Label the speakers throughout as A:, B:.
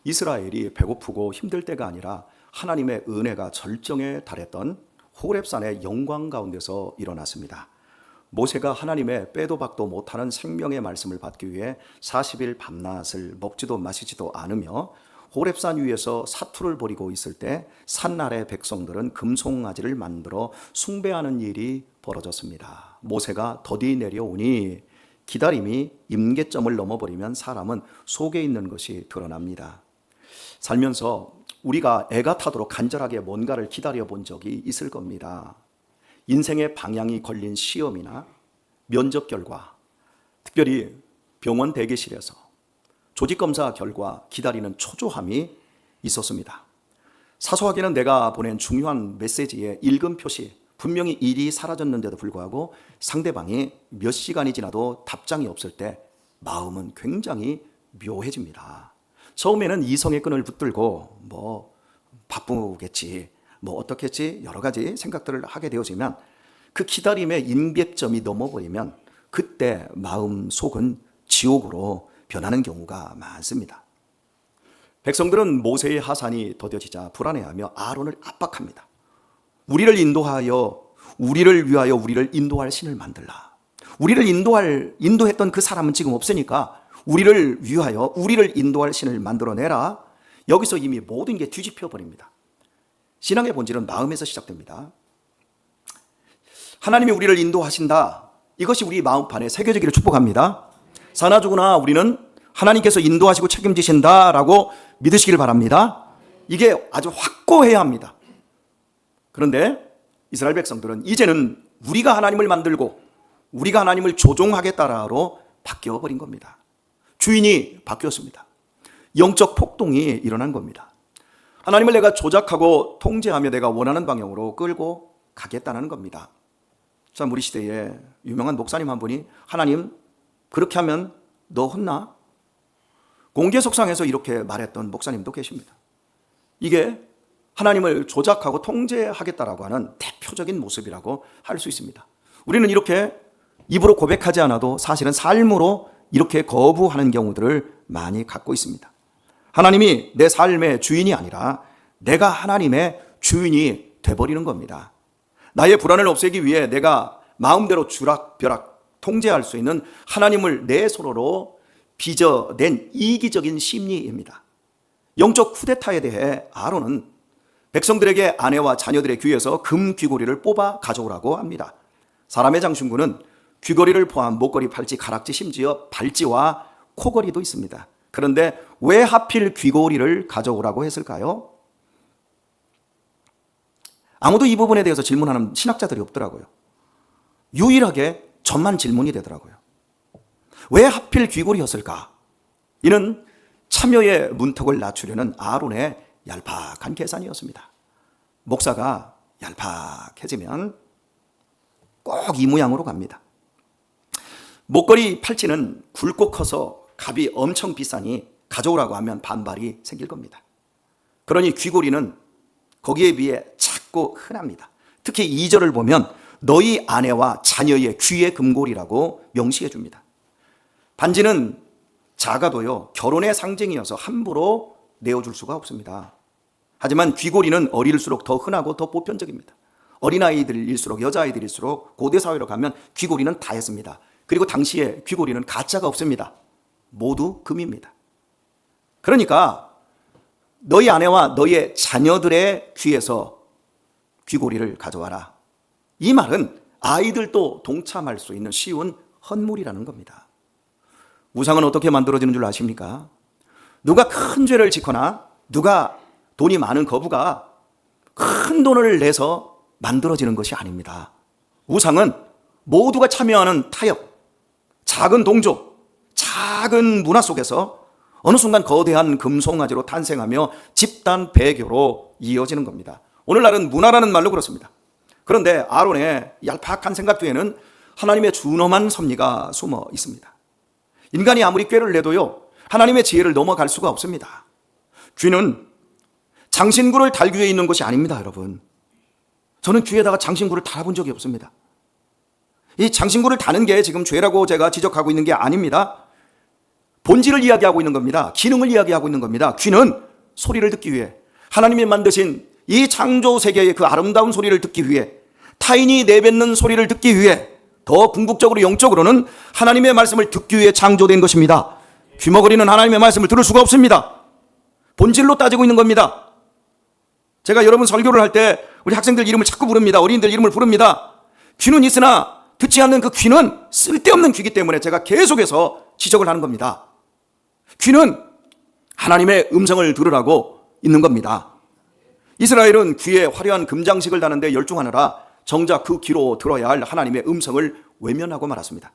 A: 이스라엘이 배고프고 힘들 때가 아니라 하나님의 은혜가 절정에 달했던 호렙산의 영광 가운데서 일어났습니다. 모세가 하나님의 빼도 박도 못하는 생명의 말씀을 받기 위해 40일 밤낮을 먹지도 마시지도 않으며 호렙산 위에서 사투를 벌이고 있을 때 산 아래 백성들은 금송아지를 만들어 숭배하는 일이 벌어졌습니다. 모세가 더디 내려오니 기다림이 임계점을 넘어버리면 사람은 속에 있는 것이 드러납니다. 살면서 우리가 애가 타도록 간절하게 뭔가를 기다려 본 적이 있을 겁니다. 인생의 방향이 걸린 시험이나 면접 결과, 특별히 병원 대기실에서 조직검사 결과 기다리는 초조함이 있었습니다. 사소하게는 내가 보낸 중요한 메시지의 읽음 표시, 분명히 일이 사라졌는데도 불구하고 상대방이 몇 시간이 지나도 답장이 없을 때 마음은 굉장히 묘해집니다. 처음에는 이성의 끈을 붙들고 바쁘겠지, 어떻겠지 여러 가지 생각들을 하게 되어지면 그 기다림의 임계점이 넘어버리면 그때 마음 속은 지옥으로 변하는 경우가 많습니다. 백성들은 모세의 하산이 더뎌지자 불안해하며 아론을 압박합니다. 우리를 위하여 우리를 인도할 신을 만들라. 우리를 인도했던 그 사람은 지금 없으니까 우리를 위하여 우리를 인도할 신을 만들어내라. 여기서 이미 모든 게 뒤집혀 버립니다. 신앙의 본질은 마음에서 시작됩니다. 하나님이 우리를 인도하신다. 이것이 우리 마음판에 새겨지기를 축복합니다. 사나 죽으나 우리는 하나님께서 인도하시고 책임지신다라고 믿으시길 바랍니다. 이게 아주 확고해야 합니다. 그런데 이스라엘 백성들은 이제는 우리가 하나님을 만들고 우리가 하나님을 조종하겠다라로 바뀌어버린 겁니다. 주인이 바뀌었습니다. 영적 폭동이 일어난 겁니다. 하나님을 내가 조작하고 통제하며 내가 원하는 방향으로 끌고 가겠다는 겁니다. 참, 우리 시대에 유명한 목사님 한 분이 하나님 그렇게 하면 너 혼나? 공개석상에서 이렇게 말했던 목사님도 계십니다. 이게 하나님을 조작하고 통제하겠다라고 하는 대표적인 모습이라고 할 수 있습니다. 우리는 이렇게 입으로 고백하지 않아도 사실은 삶으로 이렇게 거부하는 경우들을 많이 갖고 있습니다. 하나님이 내 삶의 주인이 아니라 내가 하나님의 주인이 돼버리는 겁니다. 나의 불안을 없애기 위해 내가 마음대로 주락벼락 통제할 수 있는 하나님을 내 손으로 빚어낸 이기적인 심리입니다. 영적 쿠데타에 대해 아론은 백성들에게 아내와 자녀들의 귀에서 금 귀고리를 뽑아 가져오라고 합니다. 사람의 장신구는 귀걸이를 포함 목걸이, 팔찌, 가락지, 심지어 발찌와 코걸이도 있습니다. 그런데 왜 하필 귀걸이를 가져오라고 했을까요? 아무도 이 부분에 대해서 질문하는 신학자들이 없더라고요. 유일하게 저만 질문이 되더라고요. 왜 하필 귀걸이였을까? 이는 참여의 문턱을 낮추려는 아론의 얄팍한 계산이었습니다. 목사가 얄팍해지면 꼭 이 모양으로 갑니다. 목걸이, 팔찌는 굵고 커서 값이 엄청 비싸니 가져오라고 하면 반발이 생길 겁니다. 그러니 귀걸이는 거기에 비해 작고 흔합니다. 특히 2절을 보면 너희 아내와 자녀의 귀의 금고리라고 명시해 줍니다. 반지는 작아도요, 결혼의 상징이어서 함부로 내어줄 수가 없습니다. 하지만 귀고리는 어릴수록 더 흔하고 더 보편적입니다. 어린아이들일수록, 여자아이들일수록 고대사회로 가면 귀고리는 다였습니다. 그리고 당시에 귀고리는 가짜가 없습니다. 모두 금입니다. 그러니까 너희 아내와 너희 자녀들의 귀에서 귀고리를 가져와라. 이 말은 아이들도 동참할 수 있는 쉬운 헌물이라는 겁니다. 우상은 어떻게 만들어지는 줄 아십니까? 누가 큰 죄를 짓거나 누가 돈이 많은 거부가 큰 돈을 내서 만들어지는 것이 아닙니다. 우상은 모두가 참여하는 타협, 작은 동조, 작은 문화 속에서 어느 순간 거대한 금송아지로 탄생하며 집단 배교로 이어지는 겁니다. 오늘날은 문화라는 말로 그렇습니다. 그런데 아론의 얄팍한 생각 뒤에는 하나님의 준엄한 섭리가 숨어 있습니다. 인간이 아무리 꾀를 내도요, 하나님의 지혜를 넘어갈 수가 없습니다. 귀는 장신구를 달기 위해 있는 것이 아닙니다, 여러분. 저는 귀에다가 장신구를 달아본 적이 없습니다. 이 장신구를 다는 게 지금 죄라고 제가 지적하고 있는 게 아닙니다. 본질을 이야기하고 있는 겁니다. 기능을 이야기하고 있는 겁니다. 귀는 소리를 듣기 위해, 하나님이 만드신 이 창조 세계의 그 아름다운 소리를 듣기 위해, 타인이 내뱉는 소리를 듣기 위해, 더 궁극적으로 영적으로는 하나님의 말씀을 듣기 위해 창조된 것입니다. 귀머거리는 하나님의 말씀을 들을 수가 없습니다. 본질로 따지고 있는 겁니다. 제가 여러분 설교를 할 때 우리 학생들 이름을 자꾸 부릅니다. 어린이들 이름을 부릅니다. 귀는 있으나 듣지 않는 그 귀는 쓸데없는 귀이기 때문에 제가 계속해서 지적을 하는 겁니다. 귀는 하나님의 음성을 들으라고 있는 겁니다. 이스라엘은 귀에 화려한 금장식을 다는데 열중하느라 정작 그 귀로 들어야 할 하나님의 음성을 외면하고 말았습니다.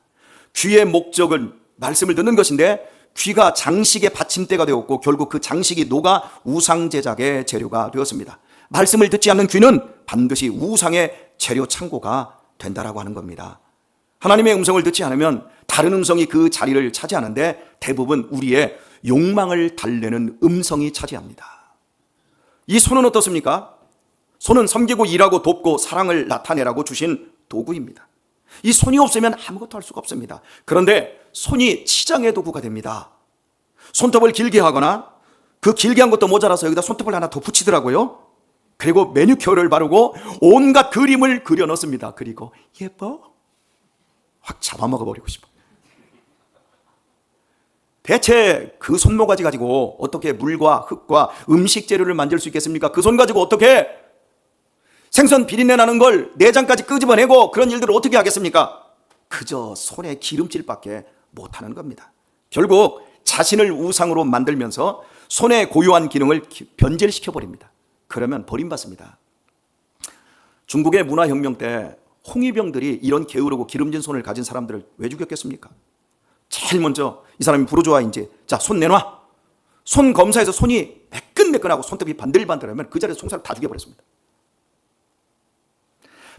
A: 귀의 목적은 말씀을 듣는 것인데 귀가 장식의 받침대가 되었고 결국 그 장식이 녹아 우상 제작의 재료가 되었습니다. 말씀을 듣지 않는 귀는 반드시 우상의 재료 창고가 된다라고 하는 겁니다. 하나님의 음성을 듣지 않으면 다른 음성이 그 자리를 차지하는데 대부분 우리의 욕망을 달래는 음성이 차지합니다. 이 손은 어떻습니까? 손은 섬기고 일하고 돕고 사랑을 나타내라고 주신 도구입니다. 이 손이 없으면 아무것도 할 수가 없습니다. 그런데 손이 치장의 도구가 됩니다. 손톱을 길게 하거나 그 길게 한 것도 모자라서 여기다 손톱을 하나 더 붙이더라고요. 그리고 매니큐어를 바르고 온갖 그림을 그려 넣습니다. 그리고 예뻐? 확 잡아먹어버리고 싶어. 대체 그 손모가지 가지고 어떻게 물과 흙과 음식 재료를 만들 수 있겠습니까? 그 손 가지고 어떻게 생선 비린내 나는 걸 내장까지 끄집어내고 그런 일들을 어떻게 하겠습니까? 그저 손에 기름칠밖에 못하는 겁니다. 결국 자신을 우상으로 만들면서 손의 고유한 기능을 변질시켜버립니다. 그러면 버림받습니다. 중국의 문화혁명 때 홍위병들이 이런 게으르고 기름진 손을 가진 사람들을 왜 죽였겠습니까? 제일 먼저 이 사람이 부르주아인지 자, 손 내놔. 손 검사에서 손이 매끈매끈하고 손톱이 반들반들하면 그 자리에서 총살을 다 죽여버렸습니다.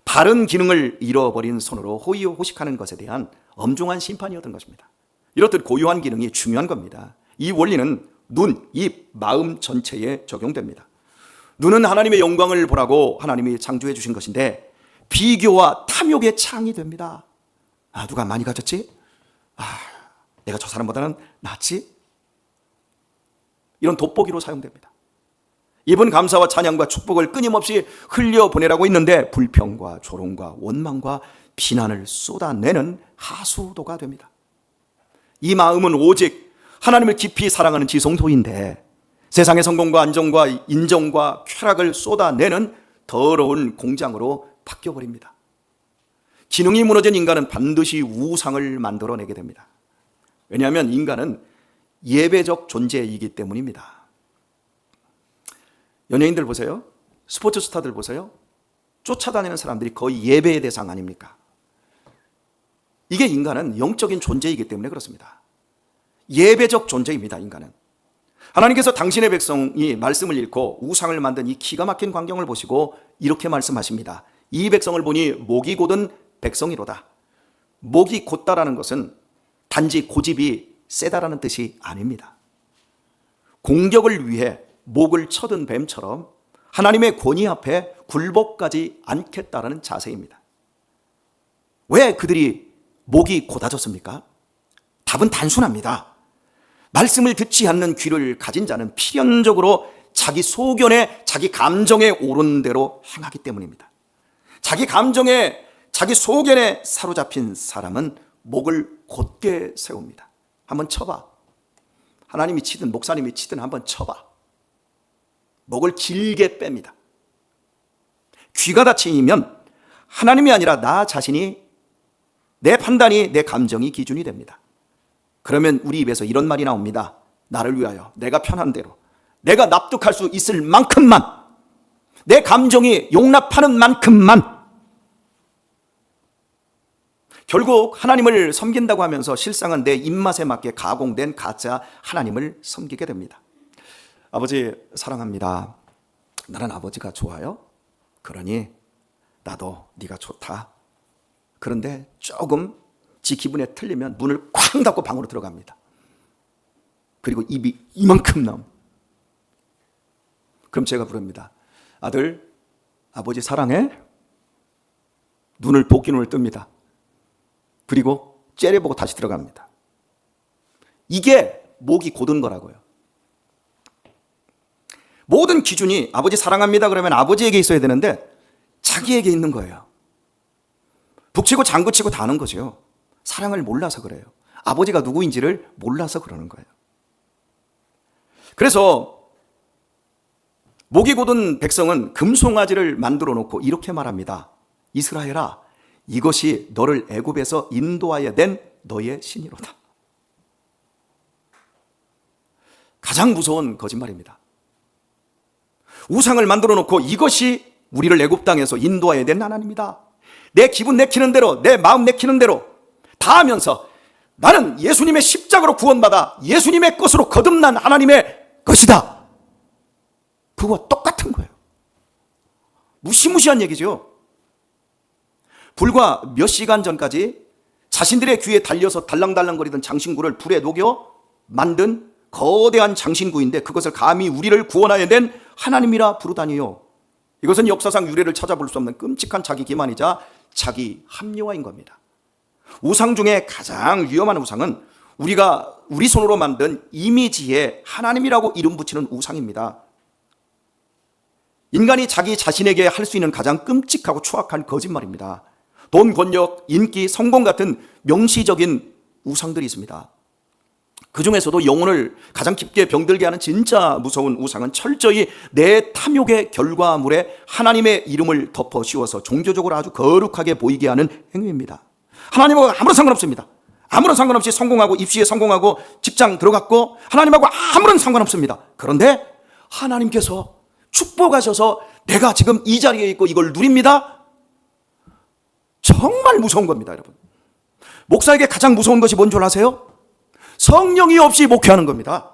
A: 바른 기능을 잃어버린 손으로 호의호식하는 것에 대한 엄중한 심판이었던 것입니다. 이렇듯 고유한 기능이 중요한 겁니다. 이 원리는 눈, 입, 마음 전체에 적용됩니다. 눈은 하나님의 영광을 보라고 하나님이 창조해 주신 것인데 비교와 탐욕의 창이 됩니다. 아, 누가 많이 가졌지? 내가 저 사람보다는 낫지? 이런 돋보기로 사용됩니다. 입은 감사와 찬양과 축복을 끊임없이 흘려보내라고 있는데 불평과 조롱과 원망과 비난을 쏟아내는 하수도가 됩니다. 이 마음은 오직 하나님을 깊이 사랑하는 지성소인데 세상의 성공과 안정과 인정과 쾌락을 쏟아내는 더러운 공장으로 바뀌어버립니다. 기능이 무너진 인간은 반드시 우상을 만들어내게 됩니다. 왜냐하면 인간은 예배적 존재이기 때문입니다. 연예인들 보세요. 스포츠 스타들 보세요. 쫓아다니는 사람들이 거의 예배의 대상 아닙니까? 이게 인간은 영적인 존재이기 때문에 그렇습니다. 예배적 존재입니다. 인간은. 하나님께서 당신의 백성이 말씀을 읽고 우상을 만든 이 기가 막힌 광경을 보시고 이렇게 말씀하십니다. 이 백성을 보니 목이 곧은 백성이로다. 목이 곧다라는 것은 단지 고집이 세다라는 뜻이 아닙니다. 공격을 위해 목을 쳐든 뱀처럼 하나님의 권위 앞에 굴복하지 않겠다라는 자세입니다. 왜 그들이 목이 곧아졌습니까? 답은 단순합니다. 말씀을 듣지 않는 귀를 가진 자는 필연적으로 자기 소견에, 자기 감정에 오른 대로 행하기 때문입니다. 자기 감정에, 자기 소견에 사로잡힌 사람은 목을 곧게 세웁니다. 한번 쳐봐. 하나님이 치든 목사님이 치든 한번 쳐봐. 목을 길게 뺍니다. 귀가 닫히면 하나님이 아니라 나 자신이, 내 판단이, 내 감정이 기준이 됩니다. 그러면 우리 입에서 이런 말이 나옵니다. 나를 위하여 내가 편한 대로, 내가 납득할 수 있을 만큼만, 내 감정이 용납하는 만큼만. 결국 하나님을 섬긴다고 하면서 실상은 내 입맛에 맞게 가공된 가짜 하나님을 섬기게 됩니다. 아버지 사랑합니다. 나는 아버지가 좋아요. 그러니 나도 네가 좋다. 그런데 조금 지 기분에 틀리면 문을 쾅 닫고 방으로 들어갑니다. 그리고 입이 이만큼 나옴. 그럼 제가 부릅니다. 아들, 아버지 사랑해? 눈을 도끼눈을 뜹니다. 그리고 째려보고 다시 들어갑니다. 이게 목이 곧은 거라고요. 모든 기준이 아버지 사랑합니다 그러면 아버지에게 있어야 되는데 자기에게 있는 거예요. 북치고 장구치고 다 하는 거죠. 사랑을 몰라서 그래요. 아버지가 누구인지를 몰라서 그러는 거예요. 그래서 목이 곧은 백성은 금송아지를 만들어 놓고 이렇게 말합니다. 이스라엘아, 이것이 너를 애굽에서 인도하여 낸 너의 신이로다. 가장 무서운 거짓말입니다. 우상을 만들어 놓고 이것이 우리를 애굽 땅에서 인도하여 낸 하나님이다. 내 기분 내키는 대로, 내 마음 내키는 대로 다 하면서 나는 예수님의 십자가로 구원받아 예수님의 것으로 거듭난 하나님의 것이다. 그거와 똑같은 거예요. 무시무시한 얘기죠. 불과 몇 시간 전까지 자신들의 귀에 달려서 달랑달랑거리던 장신구를 불에 녹여 만든 거대한 장신구인데 그것을 감히 우리를 구원하여 낸 하나님이라 부르다니요. 이것은 역사상 유래를 찾아볼 수 없는 끔찍한 자기 기만이자 자기 합리화인 겁니다. 우상 중에 가장 위험한 우상은 우리 손으로 만든 이미지에 하나님이라고 이름 붙이는 우상입니다. 인간이 자기 자신에게 할 수 있는 가장 끔찍하고 추악한 거짓말입니다. 돈, 권력, 인기, 성공 같은 명시적인 우상들이 있습니다. 그 중에서도 영혼을 가장 깊게 병들게 하는 진짜 무서운 우상은 철저히 내 탐욕의 결과물에 하나님의 이름을 덮어 씌워서 종교적으로 아주 거룩하게 보이게 하는 행위입니다. 하나님하고 아무런 상관없습니다. 아무런 상관없이 성공하고 입시에 성공하고 직장 들어갔고 하나님하고 아무런 상관없습니다. 그런데 하나님께서 축복하셔서 내가 지금 이 자리에 있고 이걸 누립니다. 정말 무서운 겁니다, 여러분. 목사에게 가장 무서운 것이 뭔 줄 아세요? 성령이 없이 목회하는 겁니다.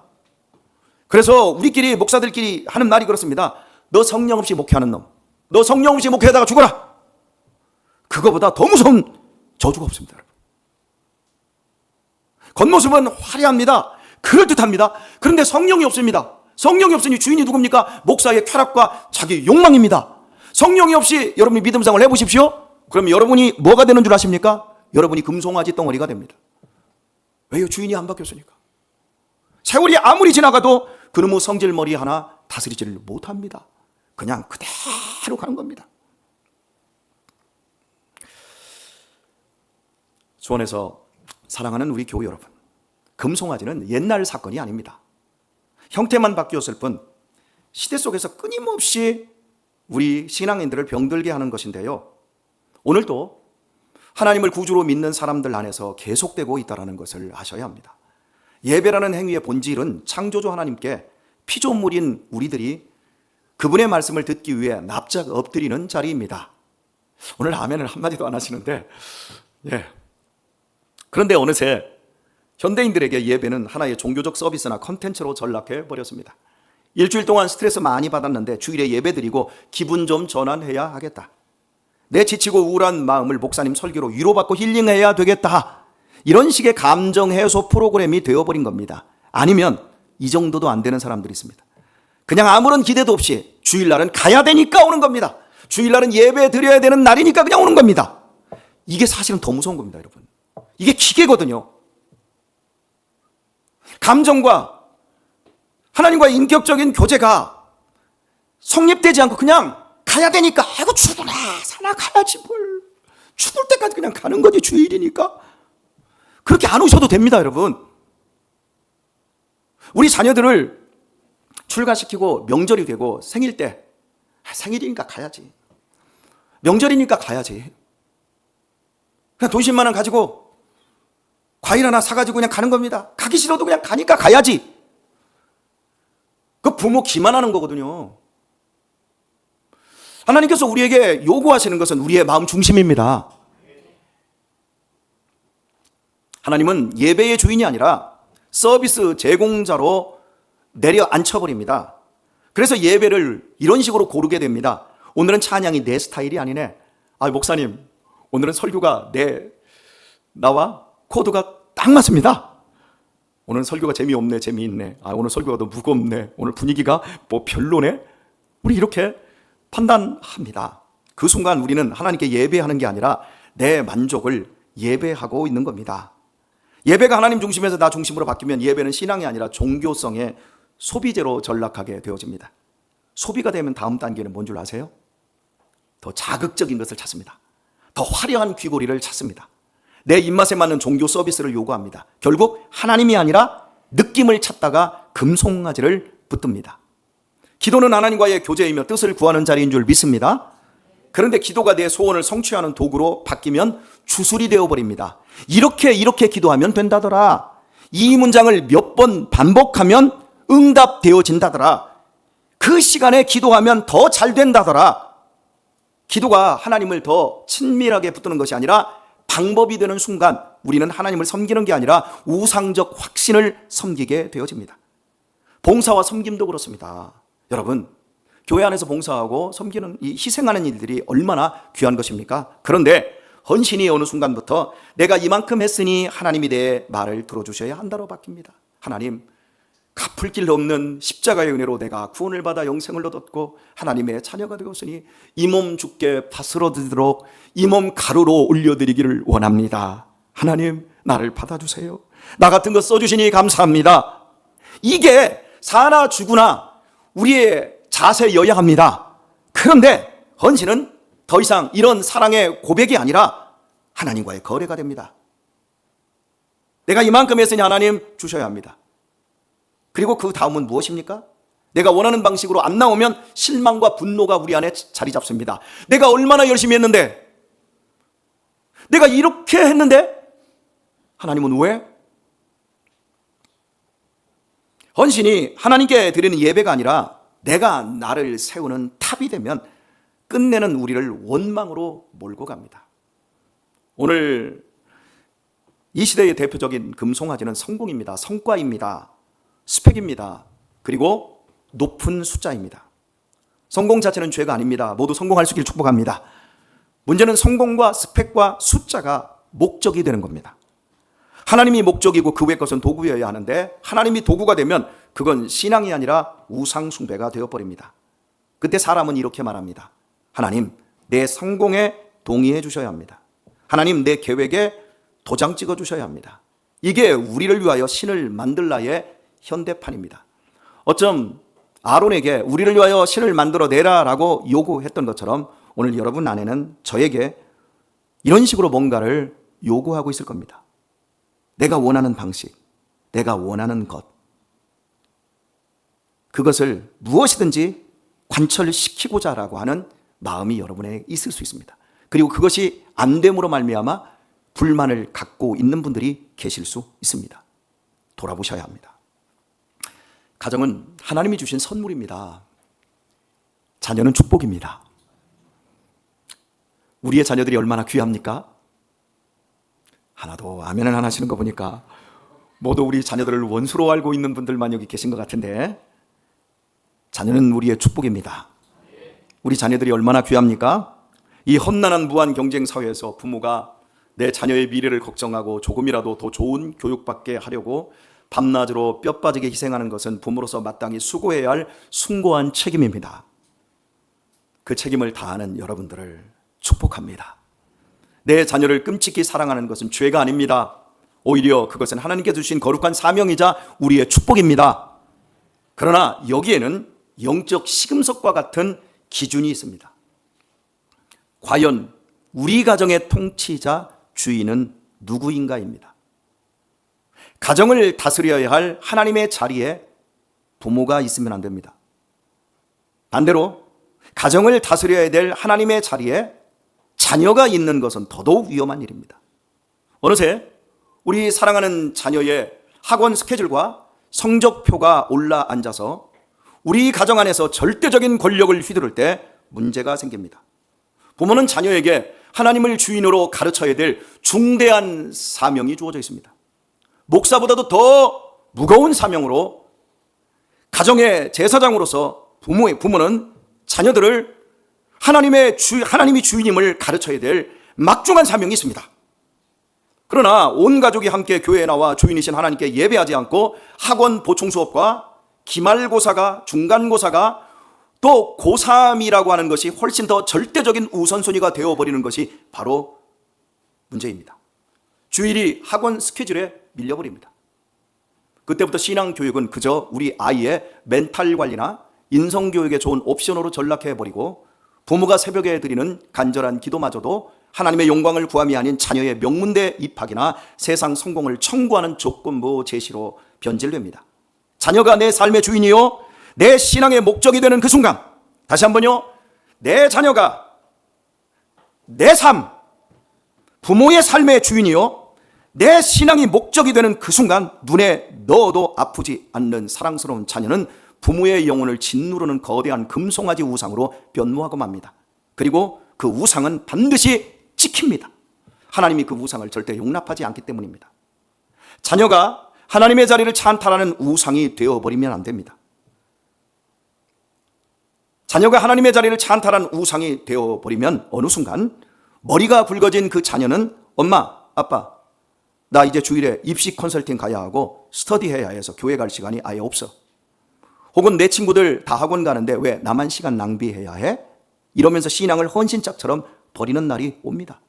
A: 그래서 우리끼리 목사들끼리 하는 말이 그렇습니다. 너 성령 없이 목회하는 놈, 너 성령 없이 목회하다가 죽어라. 그거보다 더 무서운 저주가 없습니다, 여러분. 겉모습은 화려합니다. 그럴듯합니다. 그런데 성령이 없습니다. 성령이 없으니 주인이 누굽니까? 목사의 쾌락과 자기 욕망입니다. 성령이 없이 여러분이 믿음생활을 해보십시오. 그럼 여러분이 뭐가 되는 줄 아십니까? 여러분이 금송아지 덩어리가 됩니다. 왜요? 주인이 안 바뀌었으니까. 세월이 아무리 지나가도 그놈의 성질머리 하나 다스리지를 못합니다. 그냥 그대로 가는 겁니다. 수원에서 사랑하는 우리 교우 여러분, 금송아지는 옛날 사건이 아닙니다. 형태만 바뀌었을 뿐 시대 속에서 끊임없이 우리 신앙인들을 병들게 하는 것인데요. 오늘도 하나님을 구주로 믿는 사람들 안에서 계속되고 있다는 것을 아셔야 합니다. 예배라는 행위의 본질은 창조주 하나님께 피조물인 우리들이 그분의 말씀을 듣기 위해 납작 엎드리는 자리입니다. 오늘 아멘을 한마디도 안 하시는데, 그런데 어느새 현대인들에게 예배는 하나의 종교적 서비스나 컨텐츠로 전락해 버렸습니다. 일주일 동안 스트레스 많이 받았는데 주일에 예배 드리고 기분 좀 전환해야 하겠다. 내 지치고 우울한 마음을 목사님 설교로 위로받고 힐링해야 되겠다. 이런 식의 감정 해소 프로그램이 되어버린 겁니다. 아니면 이 정도도 안 되는 사람들이 있습니다. 그냥 아무런 기대도 없이 주일날은 가야 되니까 오는 겁니다. 주일날은 예배 드려야 되는 날이니까 그냥 오는 겁니다. 이게 사실은 더 무서운 겁니다, 여러분. 이게 기계거든요. 감정과 하나님과의 인격적인 교제가 성립되지 않고 그냥 가야 되니까 아이고 죽으나 사나 가야지 뭘. 죽을 때까지 그냥 가는 거지 주일이니까. 그렇게 안 오셔도 됩니다, 여러분. 우리 자녀들을 출가시키고 명절이 되고 생일 때 생일이니까 가야지. 명절이니까 가야지. 그냥 돈 10만 원 가지고 과일 하나 사가지고 그냥 가는 겁니다. 가기 싫어도 그냥 가니까 가야지. 그 부모 기만하는 거거든요. 하나님께서 우리에게 요구하시는 것은 우리의 마음 중심입니다. 하나님은 예배의 주인이 아니라 서비스 제공자로 내려 앉혀버립니다. 그래서 예배를 이런 식으로 고르게 됩니다. 오늘은 찬양이 내 스타일이 아니네. 아, 목사님, 오늘은 설교가 나와 코드가 딱 맞습니다. 오늘 설교가 재미없네, 재미있네. 아, 오늘 설교가 너무 무겁네. 오늘 분위기가 뭐 별로네. 우리 이렇게 판단합니다. 그 순간 우리는 하나님께 예배하는 게 아니라 내 만족을 예배하고 있는 겁니다. 예배가 하나님 중심에서 나 중심으로 바뀌면 예배는 신앙이 아니라 종교성의 소비재로 전락하게 되어집니다. 소비가 되면 다음 단계는 뭔 줄 아세요? 더 자극적인 것을 찾습니다. 더 화려한 귀고리를 찾습니다. 내 입맛에 맞는 종교 서비스를 요구합니다. 결국 하나님이 아니라 느낌을 찾다가 금송아지를 붙듭니다. 기도는 하나님과의 교제이며 뜻을 구하는 자리인 줄 믿습니다. 그런데 기도가 내 소원을 성취하는 도구로 바뀌면 주술이 되어버립니다. 이렇게 기도하면 된다더라. 이 문장을 몇 번 반복하면 응답되어진다더라. 그 시간에 기도하면 더 잘 된다더라. 기도가 하나님을 더 친밀하게 붙드는 것이 아니라 방법이 되는 순간 우리는 하나님을 섬기는 게 아니라 우상적 확신을 섬기게 되어집니다. 봉사와 섬김도 그렇습니다. 여러분, 교회 안에서 봉사하고 섬기는 이 희생하는 일들이 얼마나 귀한 것입니까? 그런데 헌신이 어느 순간부터 내가 이만큼 했으니 하나님이 내 말을 들어주셔야 한다로 바뀝니다. 하나님, 갚을 길 없는 십자가의 은혜로 내가 구원을 받아 영생을 얻었고 하나님의 자녀가 되었으니 이 몸 죽게 밭을 얻도록 이 몸 가루로 올려드리기를 원합니다. 하나님, 나를 받아주세요. 나 같은 거 써주시니 감사합니다. 이게 사나 죽으나 우리의 자세여야 합니다. 그런데 헌신은 더 이상 이런 사랑의 고백이 아니라 하나님과의 거래가 됩니다. 내가 이만큼 했으니 하나님 주셔야 합니다. 그리고 그 다음은 무엇입니까? 내가 원하는 방식으로 안 나오면 실망과 분노가 우리 안에 자리 잡습니다. 내가 얼마나 열심히 했는데, 내가 이렇게 했는데 하나님은 왜? 헌신이 하나님께 드리는 예배가 아니라 내가 나를 세우는 탑이 되면 끝내는 우리를 원망으로 몰고 갑니다. 오늘 이 시대의 대표적인 금송아지는 성공입니다. 성과입니다. 스펙입니다. 그리고 높은 숫자입니다. 성공 자체는 죄가 아닙니다. 모두 성공할 수 있기를 축복합니다. 문제는 성공과 스펙과 숫자가 목적이 되는 겁니다. 하나님이 목적이고 그 외의 것은 도구여야 하는데 하나님이 도구가 되면 그건 신앙이 아니라 우상 숭배가 되어버립니다. 그때 사람은 이렇게 말합니다. 하나님, 내 성공에 동의해 주셔야 합니다. 하나님, 내 계획에 도장 찍어 주셔야 합니다. 이게 우리를 위하여 신을 만들라의 현대판입니다. 어쩜 아론에게 우리를 위하여 신을 만들어내라라고 요구했던 것처럼 오늘 여러분 안에는 저에게 이런 식으로 뭔가를 요구하고 있을 겁니다. 내가 원하는 방식, 내가 원하는 것, 그것을 무엇이든지 관철시키고자라고 하는 마음이 여러분에게 있을 수 있습니다. 그리고 그것이 안 됨으로 말미암아 불만을 갖고 있는 분들이 계실 수 있습니다. 돌아보셔야 합니다. 가정은 하나님이 주신 선물입니다. 자녀는 축복입니다. 우리의 자녀들이 얼마나 귀합니까? 하나도 아멘을 안 하시는 거 보니까 모두 우리 자녀들을 원수로 알고 있는 분들만 여기 계신 것 같은데, 자녀는 우리의 축복입니다. 우리 자녀들이 얼마나 귀합니까? 이 험난한 무한 경쟁 사회에서 부모가 내 자녀의 미래를 걱정하고 조금이라도 더 좋은 교육받게 하려고 밤낮으로 뼈 빠지게 희생하는 것은 부모로서 마땅히 수고해야 할 숭고한 책임입니다. 그 책임을 다하는 여러분들을 축복합니다. 내 자녀를 끔찍히 사랑하는 것은 죄가 아닙니다. 오히려 그것은 하나님께 주신 거룩한 사명이자 우리의 축복입니다. 그러나 여기에는 영적 시금석과 같은 기준이 있습니다. 과연 우리 가정의 통치자 주인은 누구인가입니다. 가정을 다스려야 할 하나님의 자리에 부모가 있으면 안 됩니다. 반대로 가정을 다스려야 될 하나님의 자리에 자녀가 있는 것은 더더욱 위험한 일입니다. 어느새 우리 사랑하는 자녀의 학원 스케줄과 성적표가 올라앉아서 우리 가정 안에서 절대적인 권력을 휘두를 때 문제가 생깁니다. 부모는 자녀에게 하나님을 주인으로 가르쳐야 될 중대한 사명이 주어져 있습니다. 목사보다도 더 무거운 사명으로 가정의 제사장으로서 부모는 자녀들을 하나님이 주인임을 가르쳐야 될 막중한 사명이 있습니다. 그러나 온 가족이 함께 교회에 나와 주인이신 하나님께 예배하지 않고 학원 보충 수업과 기말고사가, 중간고사가, 또 고3이라고 하는 것이 훨씬 더 절대적인 우선순위가 되어버리는 것이 바로 문제입니다. 주일이 학원 스케줄에 밀려버립니다. 그때부터 신앙교육은 그저 우리 아이의 멘탈 관리나 인성교육에 좋은 옵션으로 전락해버리고 부모가 새벽에 드리는 간절한 기도마저도 하나님의 영광을 구함이 아닌 자녀의 명문대 입학이나 세상 성공을 청구하는 조건부 제시로 변질됩니다. 자녀가 내 삶의 주인이요 내 신앙의 목적이 되는 그 순간, 다시 한번요, 내 자녀가 내 삶, 부모의 삶의 주인이요 내 신앙이 목적이 되는 그 순간 눈에 넣어도 아프지 않는 사랑스러운 자녀는 부모의 영혼을 짓누르는 거대한 금송아지 우상으로 변모하고 맙니다. 그리고 그 우상은 반드시 찍힙니다. 하나님이 그 우상을 절대 용납하지 않기 때문입니다. 자녀가 하나님의 자리를 찬탈하는 우상이 되어버리면 안 됩니다. 자녀가 하나님의 자리를 찬탈한 우상이 되어버리면 어느 순간 머리가 굵어진 그 자녀는 엄마, 아빠, 나 이제 주일에 입시 컨설팅 가야 하고 스터디해야 해서 교회 갈 시간이 아예 없어. 혹은 내 친구들 다 학원 가는데 왜 나만 시간 낭비해야 해? 이러면서 신앙을 헌신짝처럼 버리는 날이 옵니다.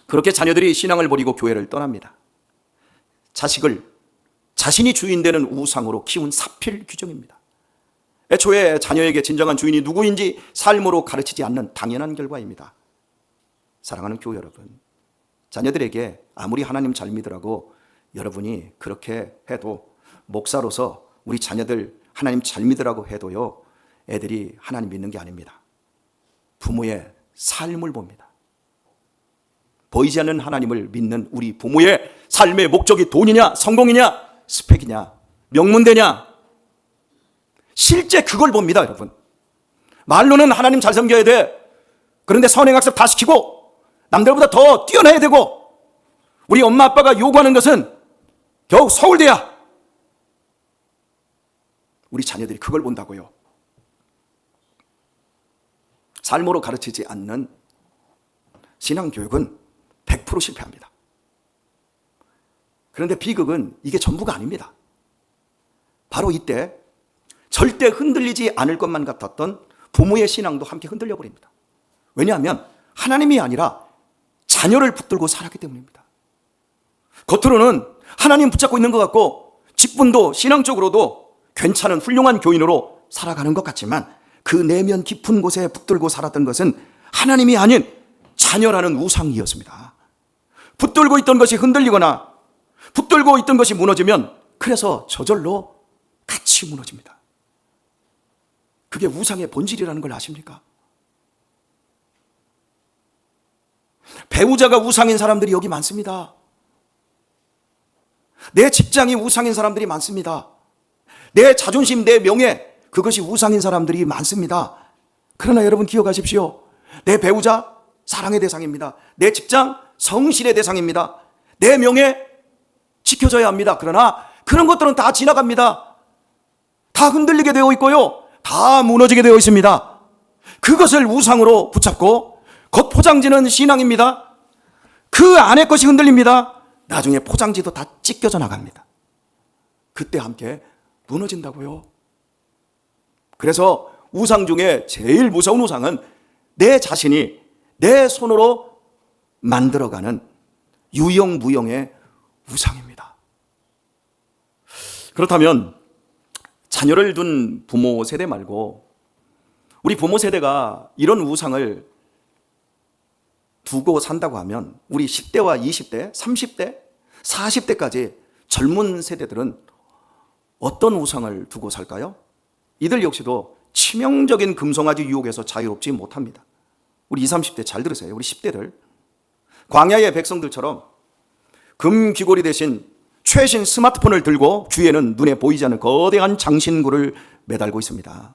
A: 그렇게 자녀들이 신앙을 버리고 교회를 떠납니다. 자식을 자신이 주인 되는 우상으로 키운 사필 규정입니다. 애초에 자녀에게 진정한 주인이 누구인지 삶으로 가르치지 않는 당연한 결과입니다. 사랑하는 교회 여러분, 자녀들에게 아무리 하나님 잘 믿으라고 여러분이 그렇게 해도, 목사로서 우리 자녀들 하나님 잘 믿으라고 해도요, 애들이 하나님 믿는 게 아닙니다. 부모의 삶을 봅니다. 보이지 않는 하나님을 믿는 우리 부모의 삶의 목적이 돈이냐, 성공이냐, 스펙이냐, 명문대냐, 실제 그걸 봅니다. 여러분, 말로는 하나님 잘 섬겨야 돼. 그런데 선행학습 다 시키고 남들보다 더 뛰어나야 되고, 우리 엄마 아빠가 요구하는 것은 겨우 서울대야. 우리 자녀들이 그걸 본다고요. 삶으로 가르치지 않는 신앙교육은 100% 실패합니다. 그런데 비극은 이게 전부가 아닙니다. 바로 이때 절대 흔들리지 않을 것만 같았던 부모의 신앙도 함께 흔들려 버립니다. 왜냐하면 하나님이 아니라 자녀를 붙들고 살았기 때문입니다. 겉으로는 하나님 붙잡고 있는 것 같고 직분도 신앙적으로도 괜찮은 훌륭한 교인으로 살아가는 것 같지만 그 내면 깊은 곳에 붙들고 살았던 것은 하나님이 아닌 자녀라는 우상이었습니다. 붙들고 있던 것이 흔들리거나 붙들고 있던 것이 무너지면 그래서 저절로 같이 무너집니다. 그게 우상의 본질이라는 걸 아십니까? 배우자가 우상인 사람들이 여기 많습니다. 내 직장이 우상인 사람들이 많습니다. 내 자존심, 내 명예, 그것이 우상인 사람들이 많습니다. 그러나 여러분 기억하십시오. 내 배우자 사랑의 대상입니다. 내 직장 성실의 대상입니다. 내 명예 지켜져야 합니다. 그러나 그런 것들은 다 지나갑니다. 다 흔들리게 되어 있고요, 다 무너지게 되어 있습니다. 그것을 우상으로 붙잡고 겉포장지는 신앙입니다. 그 안에 것이 흔들립니다. 나중에 포장지도 다 찢겨져 나갑니다. 그때 함께 무너진다고요. 그래서 우상 중에 제일 무서운 우상은 내 자신이 내 손으로 만들어가는 유형무형의 우상입니다. 그렇다면 자녀를 둔 부모 세대 말고 우리 부모 세대가 이런 우상을 두고 산다고 하면 우리 10대와 20대, 30대, 40대까지 젊은 세대들은 어떤 우상을 두고 살까요? 이들 역시도 치명적인 금송아지 유혹에서 자유롭지 못합니다. 우리 20, 30대 잘 들으세요. 우리 10대들 광야의 백성들처럼 금 귀걸이 대신 최신 스마트폰을 들고 귀에는 눈에 보이지 않는 거대한 장신구를 매달고 있습니다.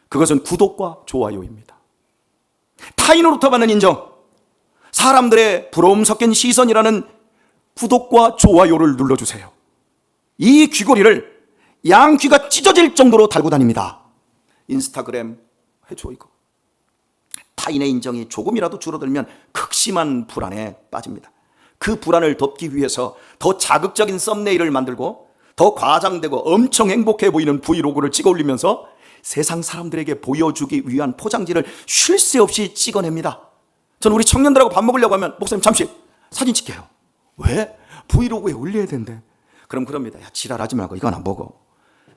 A: 그것은 구독과 좋아요입니다. 타인으로부터 받는 인정, 사람들의 부러움 섞인 시선이라는 구독과 좋아요를 눌러주세요. 이 귀걸이를 양귀가 찢어질 정도로 달고 다닙니다. 인스타그램 해줘 이거. 타인의 인정이 조금이라도 줄어들면 극심한 불안에 빠집니다. 그 불안을 덮기 위해서 더 자극적인 썸네일을 만들고 더 과장되고 엄청 행복해 보이는 브이로그를 찍어 올리면서 세상 사람들에게 보여주기 위한 포장지를 쉴 새 없이 찍어냅니다. 전 우리 청년들하고 밥 먹으려고 하면 목사님 잠시 사진 찍게요. 왜? 브이로그에 올려야 된대. 그럼 그럽니다. 야, 지랄하지 말고 이건 안 먹어.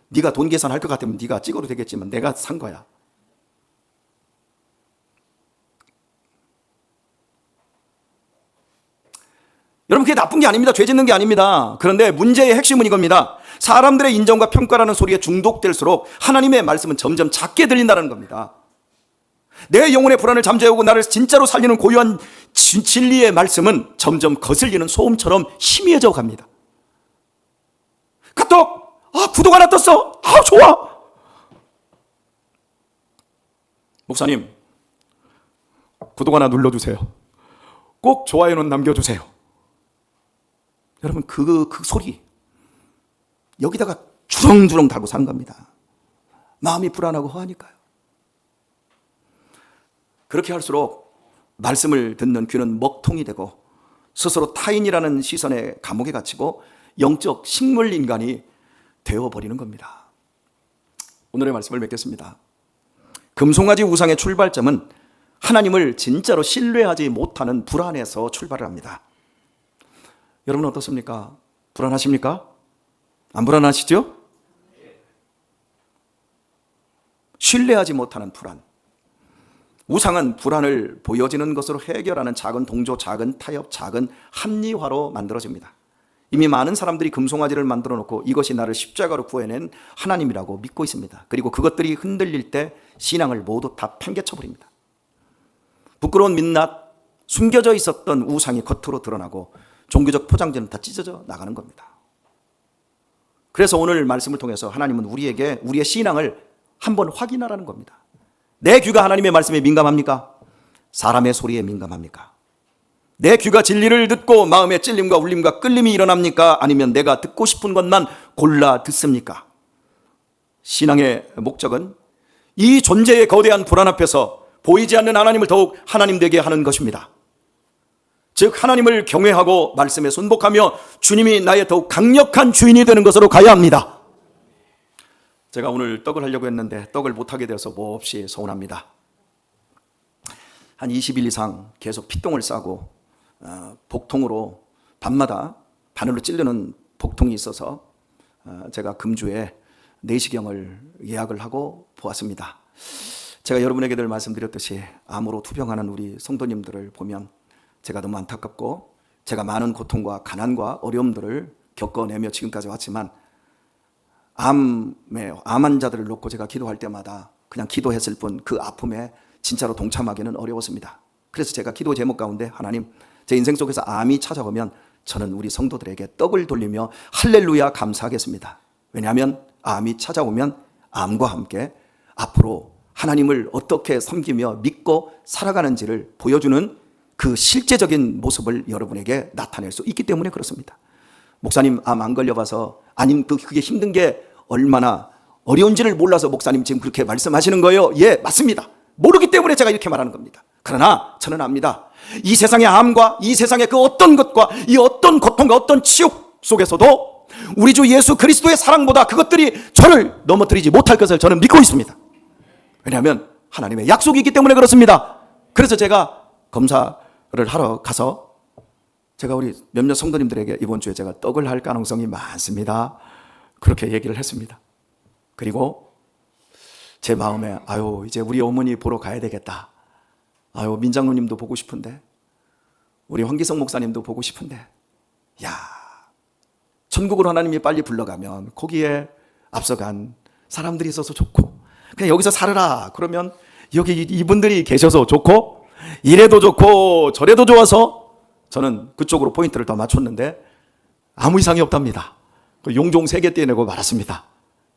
A: 네가 돈 계산할 것 같으면 네가 찍어도 되겠지만 내가 산 거야. 여러분, 그게 나쁜 게 아닙니다. 죄 짓는 게 아닙니다. 그런데 문제의 핵심은 이겁니다. 사람들의 인정과 평가라는 소리에 중독될수록 하나님의 말씀은 점점 작게 들린다는 겁니다. 내 영혼의 불안을 잠재우고 나를 진짜로 살리는 고유한 진리의 말씀은 점점 거슬리는 소음처럼 희미해져 갑니다. 카톡! 구독 하나 떴어! 좋아! 목사님, 구독 하나 눌러주세요. 꼭 좋아요는 남겨주세요. 여러분, 그 소리 여기다가 주렁주렁 달고 산 겁니다. 마음이 불안하고 허하니까요. 그렇게 할수록 말씀을 듣는 귀는 먹통이 되고 스스로 타인이라는 시선에 감옥에 갇히고 영적 식물 인간이 되어버리는 겁니다. 오늘의 말씀을 맺겠습니다. 금송아지 우상의 출발점은 하나님을 진짜로 신뢰하지 못하는 불안에서 출발을 합니다. 여러분 어떻습니까? 불안하십니까? 안 불안하시죠? 신뢰하지 못하는 불안. 우상은 불안을 보여지는 것으로 해결하는 작은 동조, 작은 타협, 작은 합리화로 만들어집니다. 이미 많은 사람들이 금송아지를 만들어 놓고 이것이 나를 십자가로 구해낸 하나님이라고 믿고 있습니다. 그리고 그것들이 흔들릴 때 신앙을 모두 다 팽개쳐버립니다. 부끄러운 민낯, 숨겨져 있었던 우상이 겉으로 드러나고 종교적 포장지는 다 찢어져 나가는 겁니다. 그래서 오늘 말씀을 통해서 하나님은 우리에게 우리의 신앙을 한번 확인하라는 겁니다. 내 귀가 하나님의 말씀에 민감합니까? 사람의 소리에 민감합니까? 내 귀가 진리를 듣고 마음에 찔림과 울림과 끌림이 일어납니까? 아니면 내가 듣고 싶은 것만 골라 듣습니까? 신앙의 목적은 이 존재의 거대한 불안 앞에서 보이지 않는 하나님을 더욱 하나님 되게 하는 것입니다. 즉 하나님을 경외하고 말씀에 순복하며 주님이 나의 더욱 강력한 주인이 되는 것으로 가야 합니다. 제가 오늘 떡을 하려고 했는데 떡을 못하게 되어서 몹시 서운합니다. 한 20일 이상 계속 피똥을 싸고 복통으로 밤마다 바늘로 찌르는 복통이 있어서 제가 금주에 내시경을 예약을 하고 보았습니다. 제가 여러분에게 늘 말씀드렸듯이 암으로 투병하는 우리 성도님들을 보면 제가 너무 안타깝고 제가 많은 고통과 가난과 어려움들을 겪어내며 지금까지 왔지만 암 환자들을 놓고 제가 기도할 때마다 그냥 기도했을 뿐 그 아픔에 진짜로 동참하기는 어려웠습니다. 그래서 제가 기도 제목 가운데 하나님, 제 인생 속에서 암이 찾아오면 저는 우리 성도들에게 떡을 돌리며 할렐루야 감사하겠습니다. 왜냐하면 암이 찾아오면 암과 함께 앞으로 하나님을 어떻게 섬기며 믿고 살아가는지를 보여주는 그 실제적인 모습을 여러분에게 나타낼 수 있기 때문에 그렇습니다. 목사님 암 안 걸려봐서 아님 그게 힘든 게 얼마나 어려운지를 몰라서 목사님 지금 그렇게 말씀하시는 거예요? 예, 맞습니다. 모르기 때문에 제가 이렇게 말하는 겁니다. 그러나 저는 압니다. 이 세상의 암과 이 세상의 그 어떤 것과 이 어떤 고통과 어떤 치욕 속에서도 우리 주 예수 그리스도의 사랑보다 그것들이 저를 넘어뜨리지 못할 것을 저는 믿고 있습니다. 왜냐하면 하나님의 약속이 있기 때문에 그렇습니다. 그래서 제가 검사를 하러 가서 제가 우리 몇몇 성도님들에게 이번 주에 제가 떡을 할 가능성이 많습니다. 그렇게 얘기를 했습니다. 그리고 제 마음에 이제 우리 어머니 보러 가야 되겠다. 민장로님도 보고 싶은데 우리 황기성 목사님도 보고 싶은데 천국으로 하나님이 빨리 불러가면 거기에 앞서간 사람들이 있어서 좋고 그냥 여기서 살아라 그러면 여기 이분들이 계셔서 좋고 이래도 좋고 저래도 좋아서 저는 그쪽으로 포인트를 더 맞췄는데 아무 이상이 없답니다. 용종 3개 떼내고 말았습니다.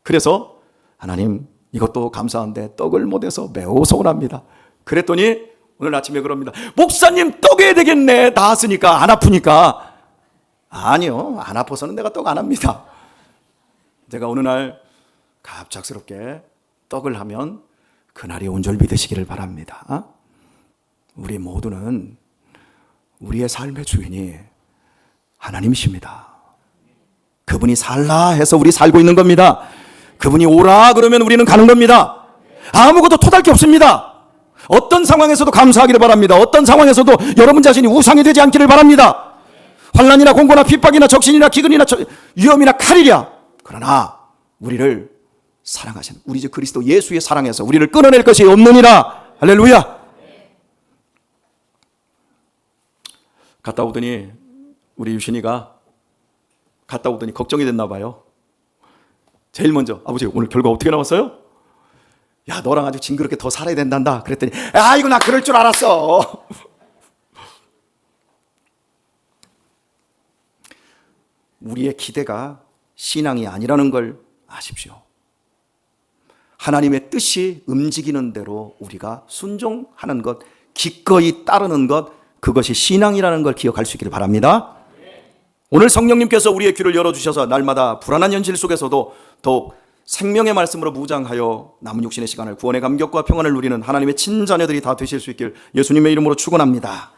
A: 그래서 하나님 이것도 감사한데 떡을 못해서 매우 서운합니다. 그랬더니 오늘 아침에 그럽니다. 목사님 떡 해야 되겠네. 나았으니까 안 아프니까. 아니요, 안 아파서는 내가 떡 안 합니다. 제가 어느 날 갑작스럽게 떡을 하면 그날이 온전히 되시기를 바랍니다. 우리 모두는 우리의 삶의 주인이 하나님이십니다. 그분이 살라 해서 우리 살고 있는 겁니다. 그분이 오라 그러면 우리는 가는 겁니다. 아무것도 토달 게 없습니다. 어떤 상황에서도 감사하기를 바랍니다. 어떤 상황에서도 여러분 자신이 우상이 되지 않기를 바랍니다. 환난이나 공고나 핍박이나 적신이나 기근이나 위험이나 칼이랴. 그러나 우리를 사랑하시는 우리 주 그리스도 예수의 사랑에서 우리를 끊어낼 것이 없느니라. 할렐루야. 갔다 오더니 우리 유신이가 갔다 오더니 걱정이 됐나 봐요. 제일 먼저 아버지 오늘 결과 어떻게 나왔어요? 야 너랑 아주 징그럽게 더 살아야 된단다. 그랬더니 아이고 나 그럴 줄 알았어. 우리의 기대가 신앙이 아니라는 걸 아십시오. 하나님의 뜻이 움직이는 대로 우리가 순종하는 것, 기꺼이 따르는 것, 그것이 신앙이라는 걸 기억할 수 있기를 바랍니다. 오늘 성령님께서 우리의 귀를 열어주셔서 날마다 불안한 현실 속에서도 더욱 생명의 말씀으로 무장하여 남은 육신의 시간을 구원의 감격과 평안을 누리는 하나님의 친자녀들이 다 되실 수 있길 예수님의 이름으로 축원합니다.